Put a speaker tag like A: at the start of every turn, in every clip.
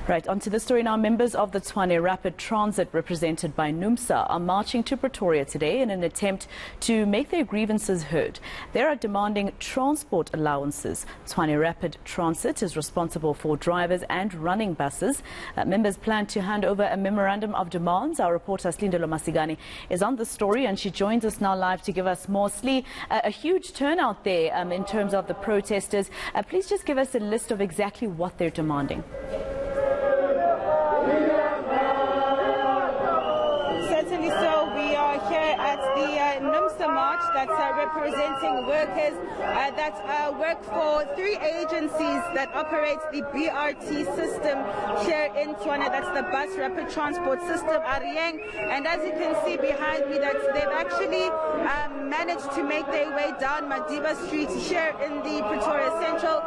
A: Right, on to the story now. Members of the Tshwane Rapid Transit, represented by Numsa, are marching to Pretoria today in an attempt to make their grievances heard. They are demanding transport allowances. Tshwane Rapid Transit is responsible for drivers and running buses. Members plan to hand over a memorandum of demands. Our reporter Slindelo Masikane is on the story and she joins us now live to give us more. Slee, a huge turnout there in terms of the protesters. Please just give us a list of exactly what they're demanding.
B: Certainly so. We are here at the Numsa March that's representing workers that work for three agencies that operate the BRT system here in Tshwane. That's the Bus Rapid Transport System, eNCA. And as you can see behind me, that they've actually managed to make their way down Madiba Street here in the Pretoria Central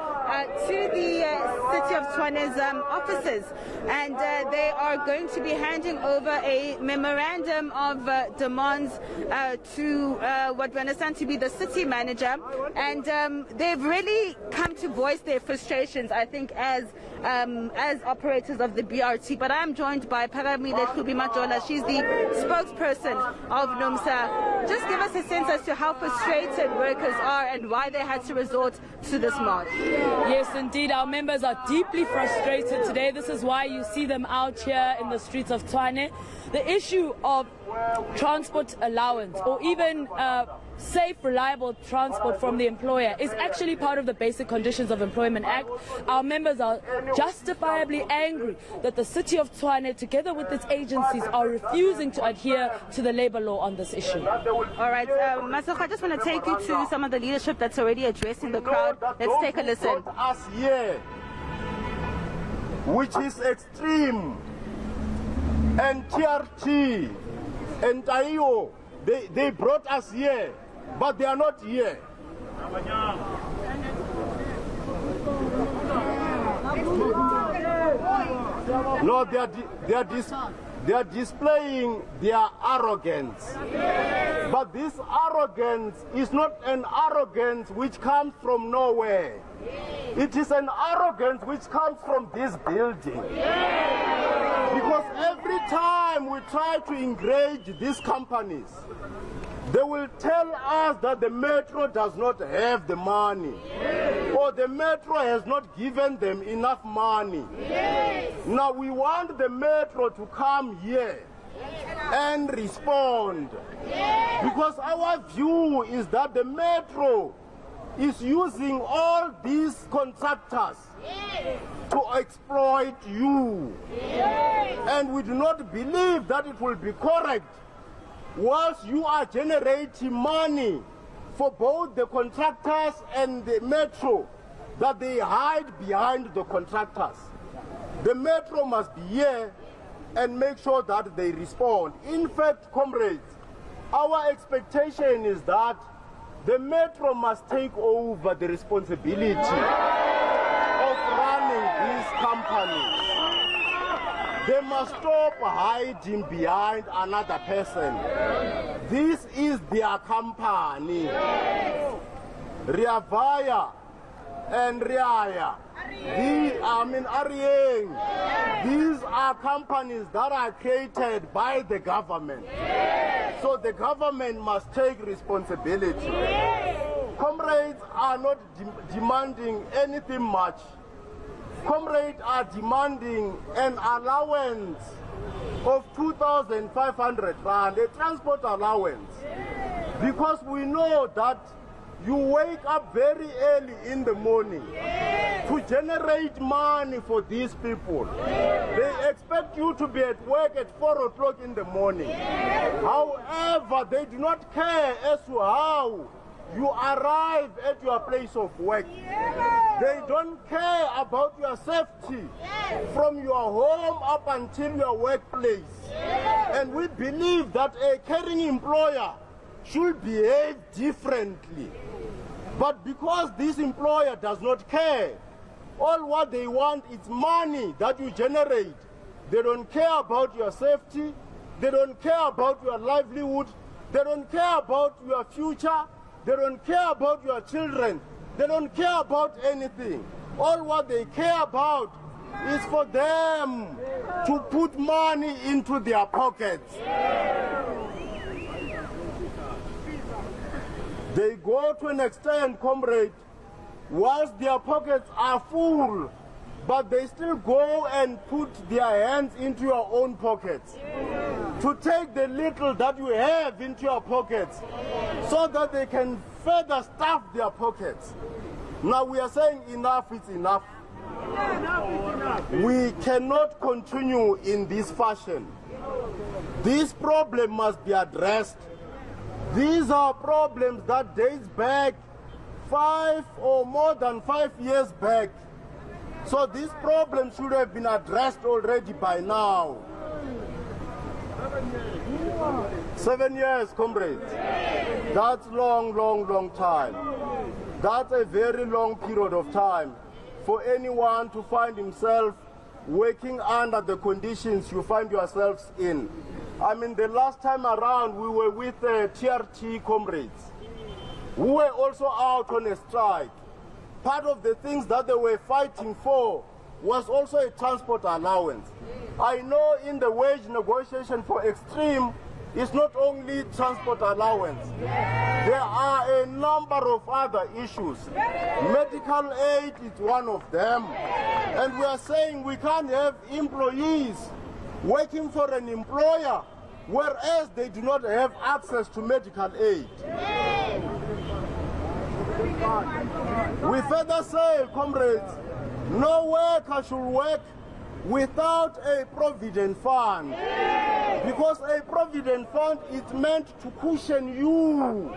B: to the City of Tshwane's offices. And they are going to be handing over a memorandum of demands to what we understand to be the city manager. And they've really come to voice their frustrations, I think, as operators of the BRT. But I'm joined by Paramile Majola. She's the spokesperson of Numsa. Just give us a sense as to how frustrated workers are and why they had to resort to this march.
C: Yes, indeed, our members are deeply frustrated today. This is why you see them out here in the streets of Tshwane. The issue of transport allowance or even safe, reliable transport from the employer is actually part of the Basic Conditions of Employment Act. Our members are justifiably angry that the City of Tshwane, together with its agencies, are refusing to adhere to the labour law on this issue.
B: All right, Masoko, I just want to take you to some of the leadership that's already addressing the crowd. Let's take a listen.
D: Us here, which is extreme, and TRT and TAIO, they brought us here, but they are not here. No, they are displaying their arrogance. But this arrogance is not an arrogance which comes from nowhere. It is an arrogance which comes from this building. Because every time we try to engage these companies, they will tell us that the metro does not have the money, or the metro has not given them enough money. Now we want the metro to come here and respond, because our view is that the metro is using all these contractors to exploit you. And we do not believe that it will be correct whilst you are generating money for both the contractors and the metro, that they hide behind the contractors. The metro must be here and make sure that they respond. In fact, comrades, our expectation is that the metro must take over the responsibility of running these companies. They must stop hiding behind another person. This is their company. Riavaya and Riaya. These are companies that are created by the government. So the government must take responsibility. Comrades are not demanding anything much. Comrades are demanding an allowance of 2,500 rand, a transport allowance. Because we know that you wake up very early in the morning to generate money for these people. They expect you to be at work at 4 o'clock in the morning. However, they do not care as to how you arrive at your place of work. They don't care about your safety from your home up until your workplace. And we believe that a caring employer should behave differently. But because this employer does not care, all what they want is money that you generate. They don't care about your safety. They don't care about your livelihood. They don't care about your future. They don't care about your children. They don't care about anything. All what they care about is for them to put money into their pockets. They go to an extent, comrade, whilst their pockets are full, but they still go and put their hands into your own pockets to take the little that you have into your pockets so that they can further stuff their pockets. Now we are saying enough is enough. We cannot continue in this fashion. This problem must be addressed. These are problems that dates back 5 or more than 5 years back. So this problem should have been addressed already by now. 7 years, comrades. That's long time. That's a very long period of time for anyone to find himself working under the conditions you find yourselves in. I mean, the last time around we were with TRT comrades who were also out on a strike. Part of the things that they were fighting for was also a transport allowance. I know in the wage negotiation for Extreme, it's not only transport allowance. There are a number of other issues. Medical aid is one of them. And we are saying we can't have employees working for an employer whereas they do not have access to medical aid. We further say, comrades, no worker should work without a provident fund, because a provident fund is meant to cushion you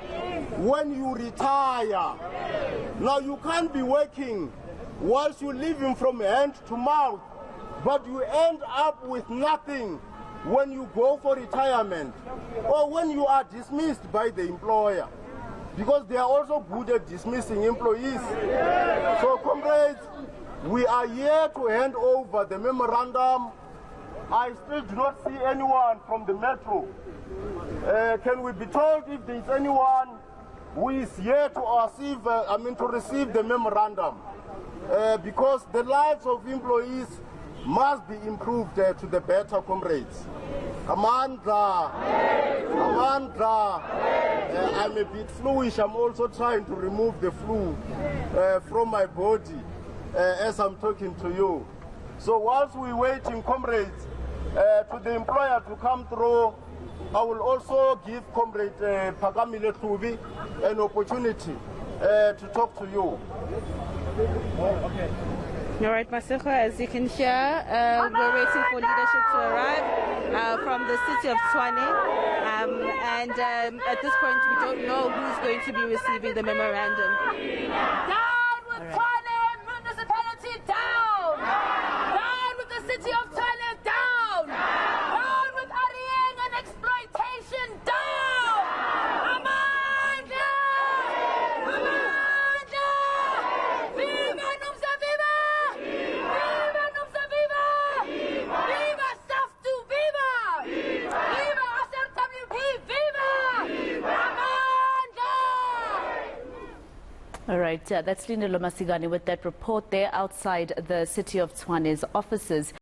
D: when you retire. Now you can't be working whilst you're living from hand to mouth, but you end up with nothing when you go for retirement or when you are dismissed by the employer, because they are also good at dismissing employees. So comrades, we are here to hand over the memorandum. I still do not see anyone from the metro. Can we be told if there is anyone who is here to receive the memorandum? Because the lives of employees must be improved to the better, comrades. Amandla, Amandla. I'm a bit fluish. I'm also trying to remove the flu from my body as I'm talking to you. So whilst we're waiting, comrades, to the employer to come through, I will also give Comrade Pagamile Tubi an opportunity to talk to you. Okay.
B: All right, Maseko, as you can hear, we're waiting for leadership to arrive from the city of Tshwane. And at this point, we don't know who's going to be receiving the memorandum.
C: Down with Tshwane municipality, down! Down with the city of Tshwane, down! Down with Arieng and exploitation, down! Amandla! Amandla! Viva Numsa, viva! Viva Numsa, viva! Viva Saftu, viva! Viva SRWP, viva! Amandla!
A: All right, that's Slindelo Masikane with that report there outside the city of Tshwane's offices.